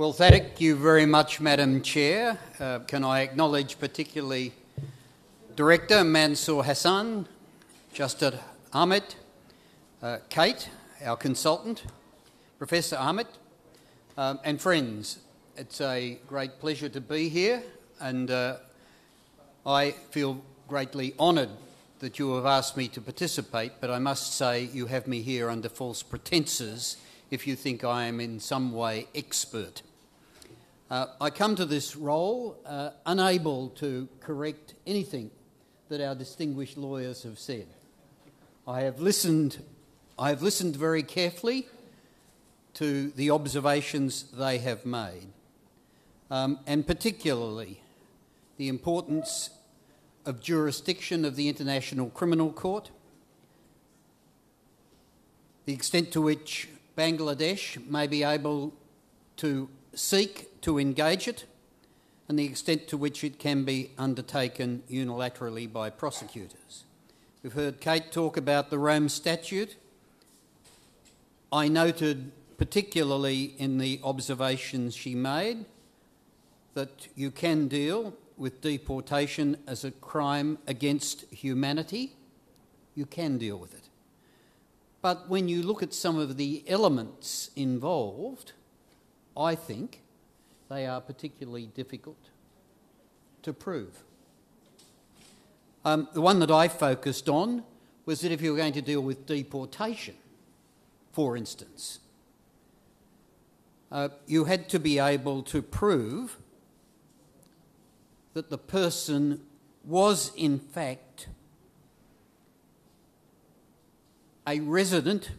Well, thank you very much, Madam Chair. Can I acknowledge particularly Director Mansour Hassan, Justad Ahmed, Kate, our consultant, Professor Ahmed, and friends. It's a great pleasure to be here, and I feel greatly honoured that you have asked me to participate, but I must say you have me here under false pretences if you think I am in some way expert. I come to this role unable to correct anything that our distinguished lawyers have said. I have listened very carefully to the observations they have made, and particularly the importance of jurisdiction of the International Criminal Court, the extent to which Bangladesh may be able to seek to engage it, and the extent to which it can be undertaken unilaterally by prosecutors. We've heard Kate talk about the Rome Statute. I noted particularly in the observations she made that you can deal with deportation as a crime against humanity. You can deal with it. But when you look at some of the elements involved, I think they are particularly difficult to prove. The one that I focused on was that if you were going to deal with deportation, for instance, you had to be able to prove that the person was in fact a resident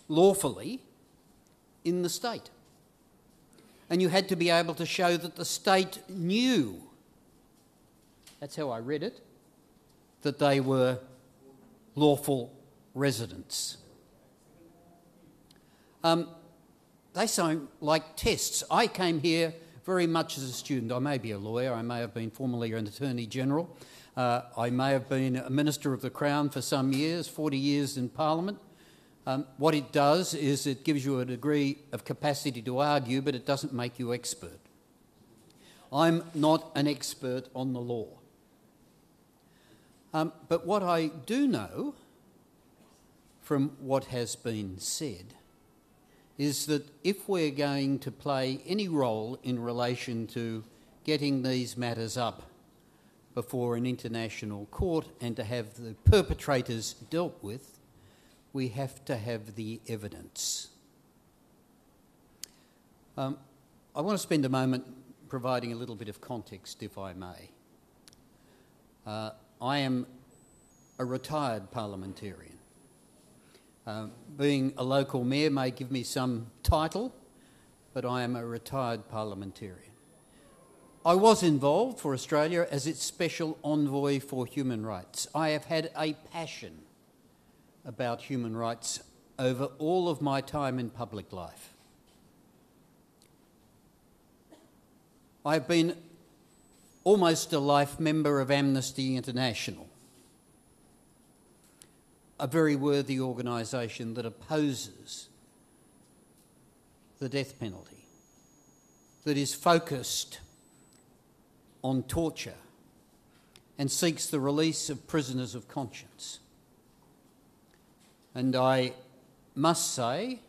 lawfully in the state. And you had to be able to show that the state knew, that's how I read it, that they were lawful residents. They sound like tests. I came here very much as a student. I may be a lawyer, I may have been formerly an Attorney General, I may have been a Minister of the Crown for some years, 40 years in Parliament. What it does is it gives you a degree of capacity to argue, but it doesn't make you expert. I'm not an expert on the law. But what I do know from what has been said is that if we're going to play any role in relation to getting these matters up before an international court and to have the perpetrators dealt with, we have to have the evidence. I want to spend a moment providing a little bit of context, if I may. I am a retired parliamentarian. Being a local mayor may give me some title, but I am a retired parliamentarian. I was involved for Australia as its Special Envoy for Human Rights. I have had a passion about human rights over all of my time in public life. I've been almost a life member of Amnesty International, a very worthy organisation that opposes the death penalty, that is focused on torture and seeks the release of prisoners of conscience. And I must say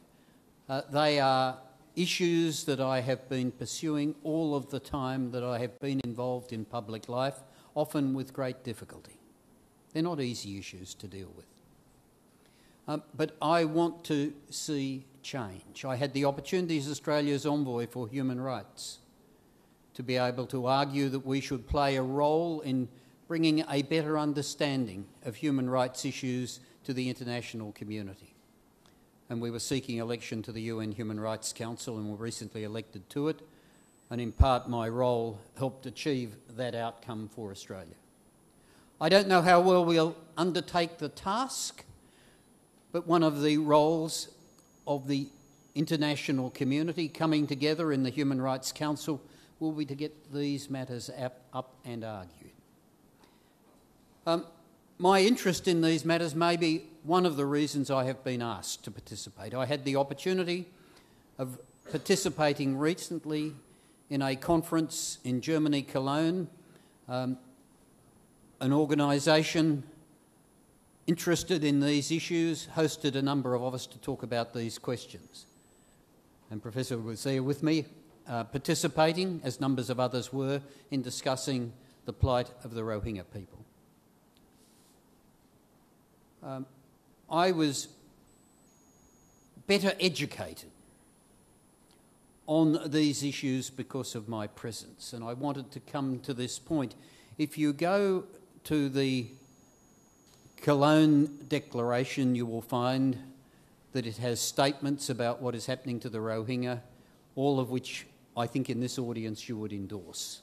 they are issues that I have been pursuing all of the time that I have been involved in public life, often with great difficulty. They're not easy issues to deal with. But I want to see change. I had the opportunity as Australia's Envoy for Human Rights to be able to argue that we should play a role in bringing a better understanding of human rights issues to the international community. And we were seeking election to the UN Human Rights Council and were recently elected to it, and in part my role helped achieve that outcome for Australia. I don't know how well we'll undertake the task, but one of the roles of the international community coming together in the Human Rights Council will be to get these matters up and argued. My interest in these matters may be one of the reasons I have been asked to participate. I had the opportunity of participating recently in a conference in Germany, Cologne. An organisation interested in these issues hosted a number of us to talk about these questions. And Professor was there with me, participating, as numbers of others were, in discussing the plight of the Rohingya people. I was better educated on these issues because of my presence, and I wanted to come to this point. If you go to the Cologne Declaration, you will find that it has statements about what is happening to the Rohingya, all of which I think in this audience you would endorse.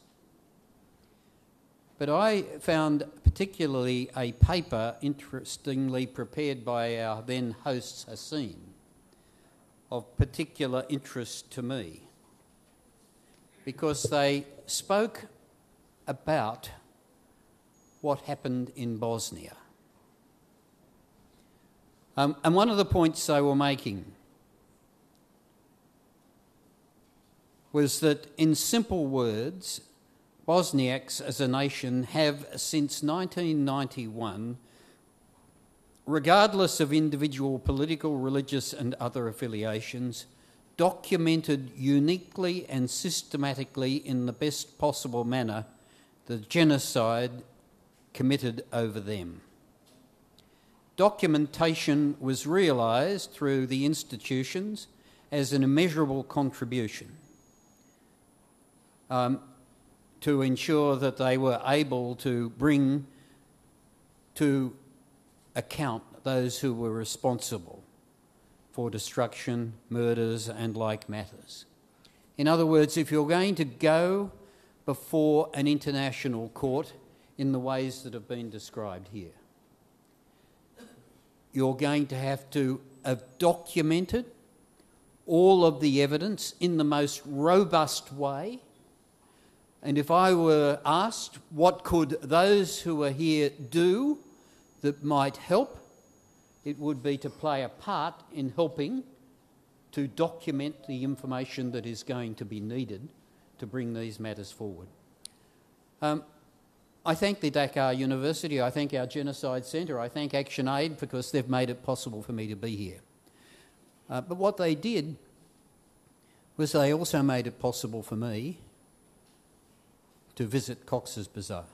But I found particularly a paper interestingly prepared by our then host Haseen of particular interest to me, because they spoke about what happened in Bosnia. And one of the points they were making was that, in simple words, Bosniaks as a nation have, since 1991, regardless of individual political, religious and other affiliations, documented uniquely and systematically in the best possible manner the genocide committed over them. Documentation was realised through the institutions as an immeasurable contribution to ensure that they were able to bring to account those who were responsible for destruction, murders and like matters. In other words, if you're going to go before an international court in the ways that have been described here, you're going to have documented all of the evidence in the most robust way. And if I were asked what could those who are here do that might help, it would be to play a part in helping to document the information that is going to be needed to bring these matters forward. I thank the Dakar University, I thank our Genocide Centre, I thank ActionAid because they've made it possible for me to be here. But what they did was they also made it possible for me to visit Cox's Bazar.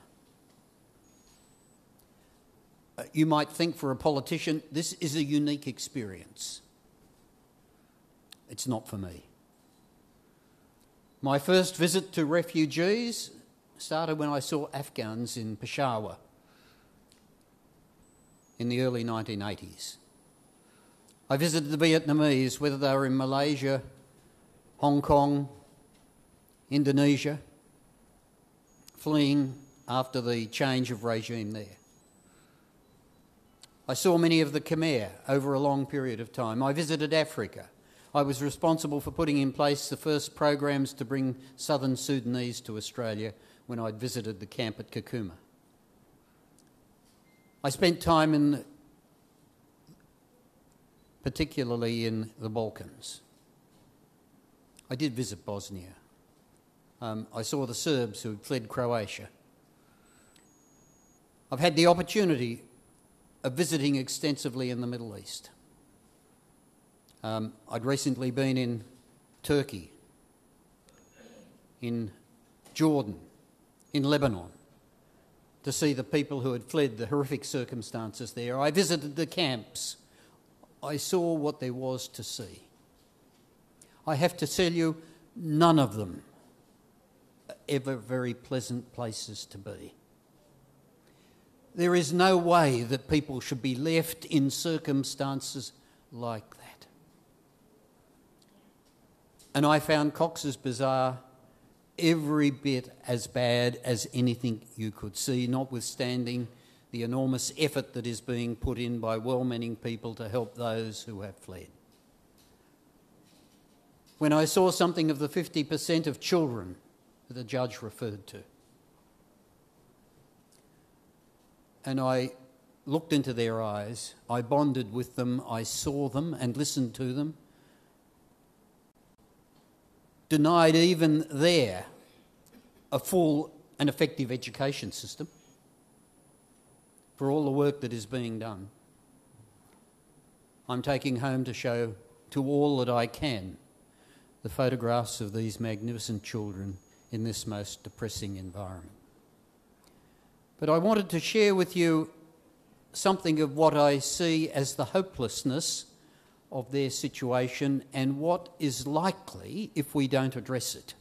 You might think, for a politician, this is a unique experience. It's not for me. My first visit to refugees started when I saw Afghans in Peshawar in the early 1980s. I visited the Vietnamese, whether they were in Malaysia, Hong Kong, Indonesia, fleeing after the change of regime there. I saw many of the Khmer over a long period of time. I visited Africa. I was responsible for putting in place the first programs to bring southern Sudanese to Australia when I'd visited the camp at Kakuma. I spent time particularly in the Balkans. I did visit Bosnia. I saw the Serbs who had fled Croatia. I've had the opportunity of visiting extensively in the Middle East. I'd recently been in Turkey, in Jordan, in Lebanon, to see the people who had fled the horrific circumstances there. I visited the camps. I saw what there was to see. I have to tell you, none of them are ever very pleasant places to be. There is no way that people should be left in circumstances like that. And I found Cox's Bazar every bit as bad as anything you could see, notwithstanding the enormous effort that is being put in by well-meaning people to help those who have fled. When I saw something of the 50% of children that the judge referred to, and I looked into their eyes, I bonded with them, I saw them and listened to them, denied even there a full and effective education system for all the work that is being done. I'm taking home to show to all that I can the photographs of these magnificent children in this most depressing environment. But I wanted to share with you something of what I see as the hopelessness of their situation and what is likely if we don't address it.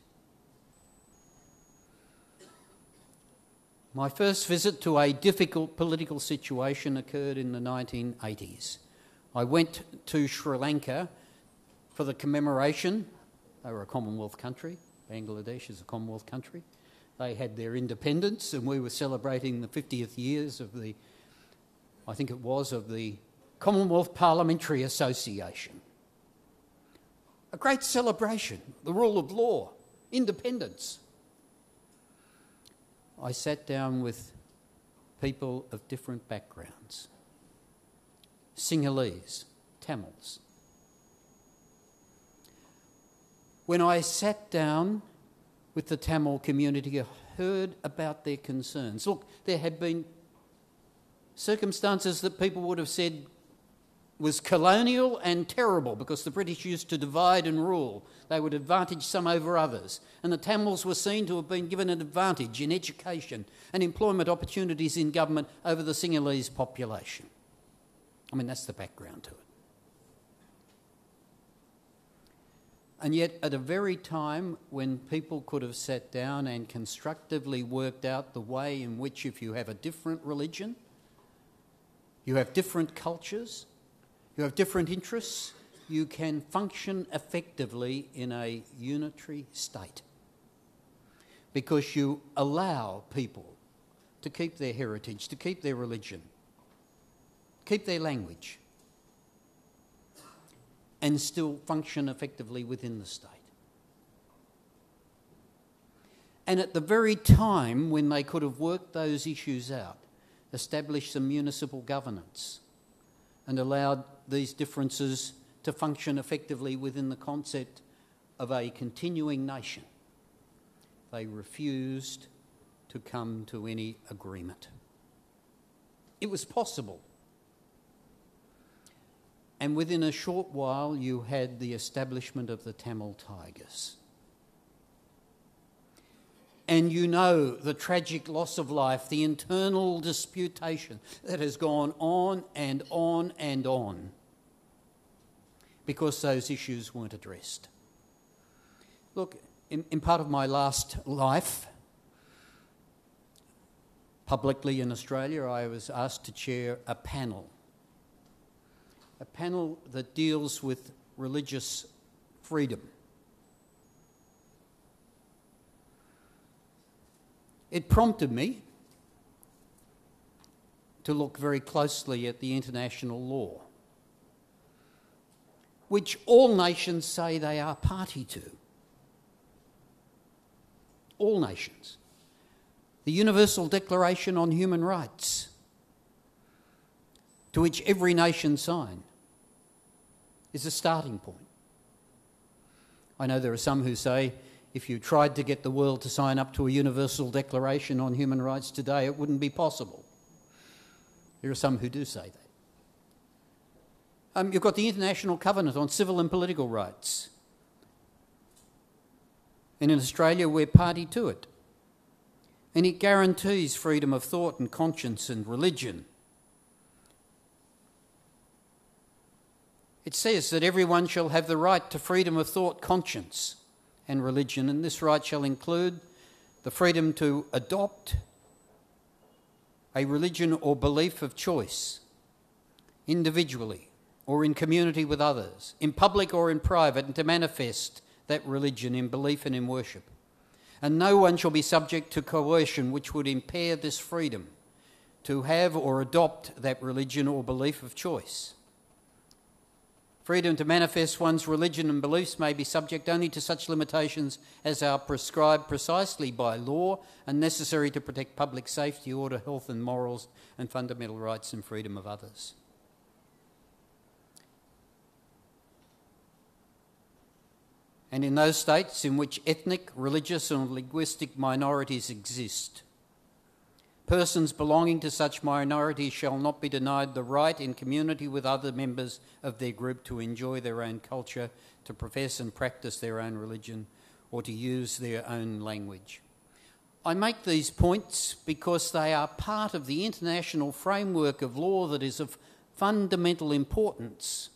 My first visit to a difficult political situation occurred in the 1980s. I went to Sri Lanka for the commemoration. They were a Commonwealth country. Bangladesh is a Commonwealth country. They had their independence and we were celebrating the 50th years of the, I think it was, of the Commonwealth Parliamentary Association. A great celebration, the rule of law, independence. I sat down with people of different backgrounds. Sinhalese, Tamils. When I sat down with the Tamil community, I heard about their concerns. Look, there had been circumstances that people would have said was colonial and terrible because the British used to divide and rule. They would advantage some over others. And the Tamils were seen to have been given an advantage in education and employment opportunities in government over the Sinhalese population. I mean, that's the background to it. And yet, at a very time when people could have sat down and constructively worked out the way in which if you have a different religion, you have different cultures, you have different interests, you can function effectively in a unitary state because you allow people to keep their heritage, to keep their religion, keep their language, and still function effectively within the state. And at the very time when they could have worked those issues out, established some municipal governance and allowed these differences to function effectively within the concept of a continuing nation, they refused to come to any agreement. It was possible. And within a short while, you had the establishment of the Tamil Tigers. And you know the tragic loss of life, the internal disputation that has gone on and on and on because those issues weren't addressed. Look, in part of my last life, publicly in Australia, I was asked to chair a panel that deals with religious freedom. It prompted me to look very closely at the international law, which all nations say they are party to. All nations. The Universal Declaration on Human Rights, to which every nation signed, is a starting point. I know there are some who say if you tried to get the world to sign up to a Universal Declaration on Human Rights today, it wouldn't be possible. There are some who do say that. You've got the International Covenant on Civil and Political Rights. And in Australia, we're party to it. And it guarantees freedom of thought and conscience and religion. It says that everyone shall have the right to freedom of thought, conscience and religion, and this right shall include the freedom to adopt a religion or belief of choice, individually or in community with others, in public or in private, and to manifest that religion in belief and in worship. And no one shall be subject to coercion which would impair this freedom to have or adopt that religion or belief of choice. Freedom to manifest one's religion and beliefs may be subject only to such limitations as are prescribed precisely by law and necessary to protect public safety, order, health and morals and fundamental rights and freedom of others. and in those states in which ethnic, religious and linguistic minorities exist. Persons belonging to such minorities shall not be denied the right in community with other members of their group to enjoy their own culture, to profess and practice their own religion, or to use their own language. I make these points because they are part of the international framework of law that is of fundamental importance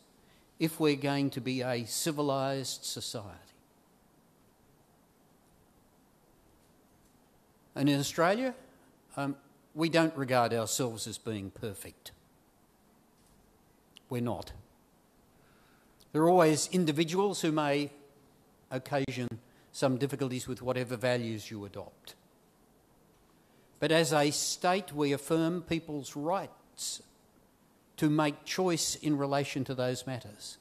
if we're going to be a civilised society. And in Australia, we don't regard ourselves as being perfect. We're not. There are always individuals who may occasion some difficulties with whatever values you adopt. But as a state, we affirm people's rights to make choice in relation to those matters.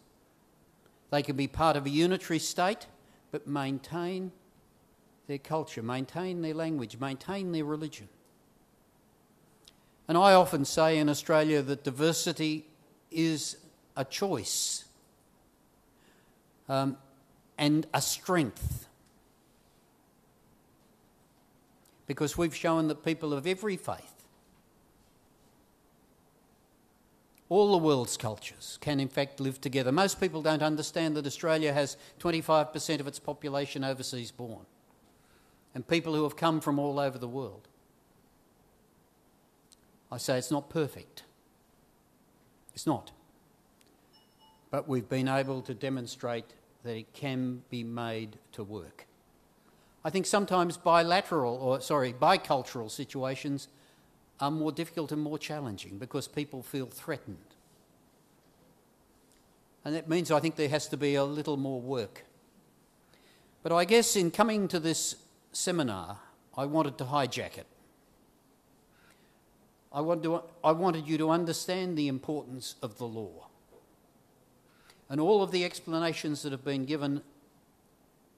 They can be part of a unitary state, but maintain their culture, maintain their language, maintain their religion. And I often say in Australia that diversity is a choice and a strength, because we've shown that people of every faith, all the world's cultures, can in fact live together. Most people don't understand that Australia has 25% of its population overseas born, and people who have come from all over the world. I say it's not perfect. It's not. But we've been able to demonstrate that it can be made to work. I think sometimes bicultural situations are more difficult and more challenging because people feel threatened. And that means I think there has to be a little more work. But I guess in coming to this seminar, I wanted to hijack it. I wanted you to understand the importance of the law. And all of the explanations that have been given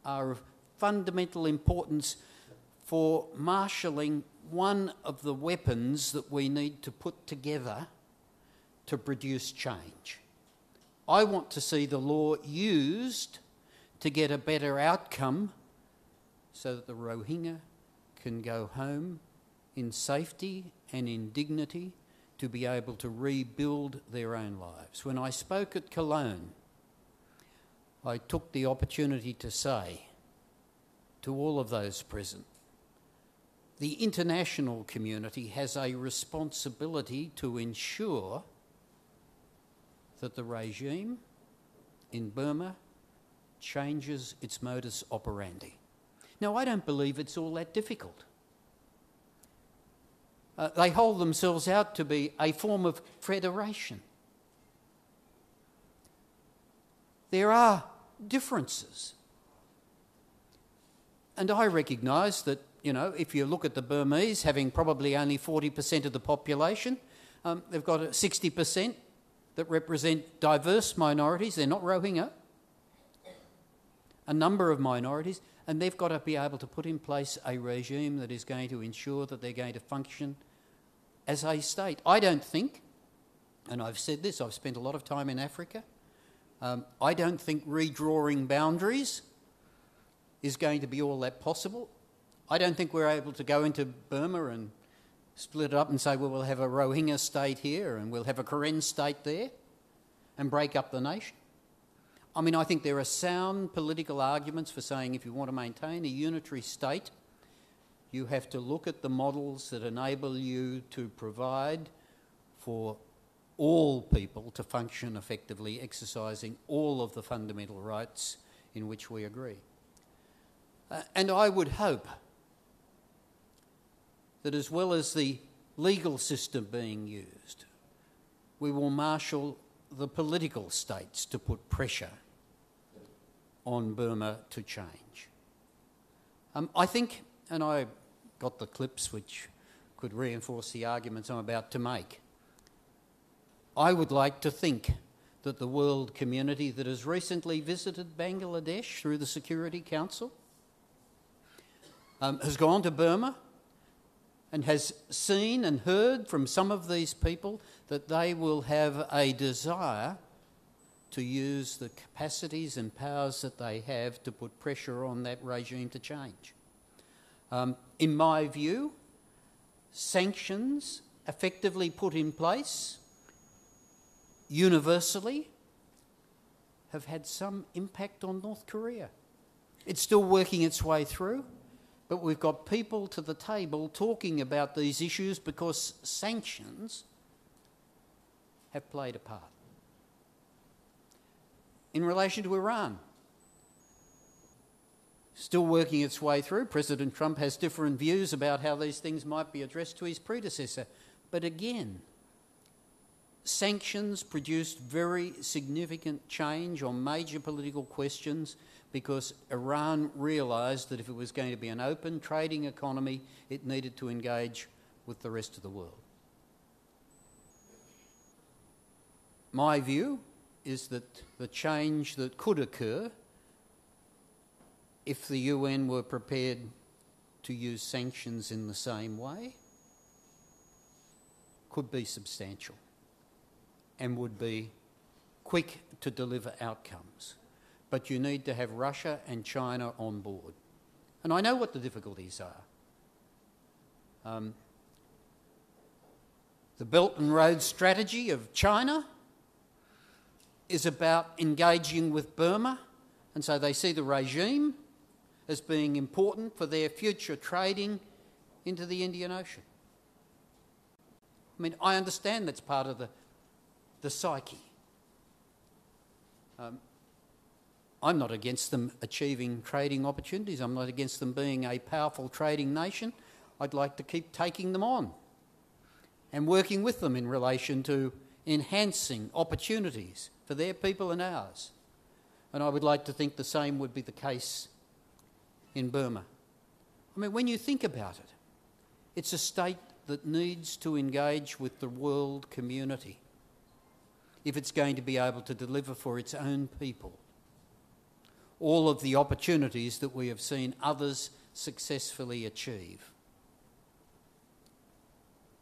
are of fundamental importance for marshalling one of the weapons that we need to put together to produce change. I want to see the law used to get a better outcome so that the Rohingya can go home in safety and in dignity to be able to rebuild their own lives. When I spoke at Cologne, I took the opportunity to say to all of those present, the international community has a responsibility to ensure that the regime in Burma changes its modus operandi. Now, I don't believe it's all that difficult. They hold themselves out to be a form of federation. There are differences. And I recognise that, if you look at the Burmese having probably only 40% of the population, they've got 60% that represent diverse minorities. They're not Rohingya. A number of minorities. And they've got to be able to put in place a regime that is going to ensure that they're going to function as a state. I don't think, and I've said this, I've spent a lot of time in Africa, I don't think redrawing boundaries is going to be all that possible. I don't think we're able to go into Burma and split it up and say, well, we'll have a Rohingya state here and we'll have a Karen state there and break up the nation. I mean, I think there are sound political arguments for saying if you want to maintain a unitary state, you have to look at the models that enable you to provide for all people to function effectively, exercising all of the fundamental rights in which we agree. And I would hope that as well as the legal system being used, we will marshal the political states to put pressure on Burma to change. I think, and I got the clips which could reinforce the arguments I'm about to make, I would like to think that the world community that has recently visited Bangladesh through the Security Council has gone to Burma and has seen and heard from some of these people that they will have a desire to use the capacities and powers that they have to put pressure on that regime to change. In my view, sanctions effectively put in place universally have had some impact on North Korea. It's still working its way through, but we've got people to the table talking about these issues because sanctions have played a part. In relation to Iran, still working its way through. President Trump has different views about how these things might be addressed to his predecessor. But again, sanctions produced very significant change on major political questions because Iran realised that if it was going to be an open trading economy, it needed to engage with the rest of the world. My view is that the change that could occur if the UN were prepared to use sanctions in the same way could be substantial and would be quick to deliver outcomes. But you need to have Russia and China on board. And I know what the difficulties are. The Belt and Road strategy of China is about engaging with Burma, and so they see the regime as being important for their future trading into the Indian Ocean. I mean, I understand that's part of the psyche. I'm not against them achieving trading opportunities. I'm not against them being a powerful trading nation. I'd like to keep taking them on and working with them in relation to enhancing opportunities for their people and ours. And I would like to think the same would be the case in Burma. I mean, when you think about it, it's a state that needs to engage with the world community if it's going to be able to deliver for its own people all of the opportunities that we have seen others successfully achieve.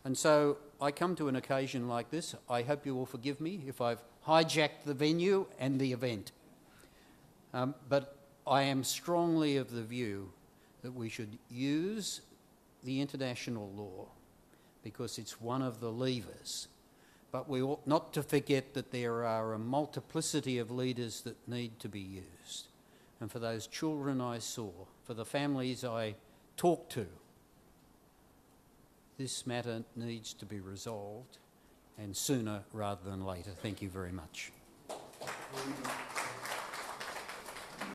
And so I come to an occasion like this. I hope you will forgive me if I've hijacked the venue and the event. But I am strongly of the view that we should use the international law because it's one of the levers. But we ought not to forget that there are a multiplicity of leaders that need to be used. And for those children I saw, for the families I talked to, this matter needs to be resolved, and sooner rather than later. Thank you very much.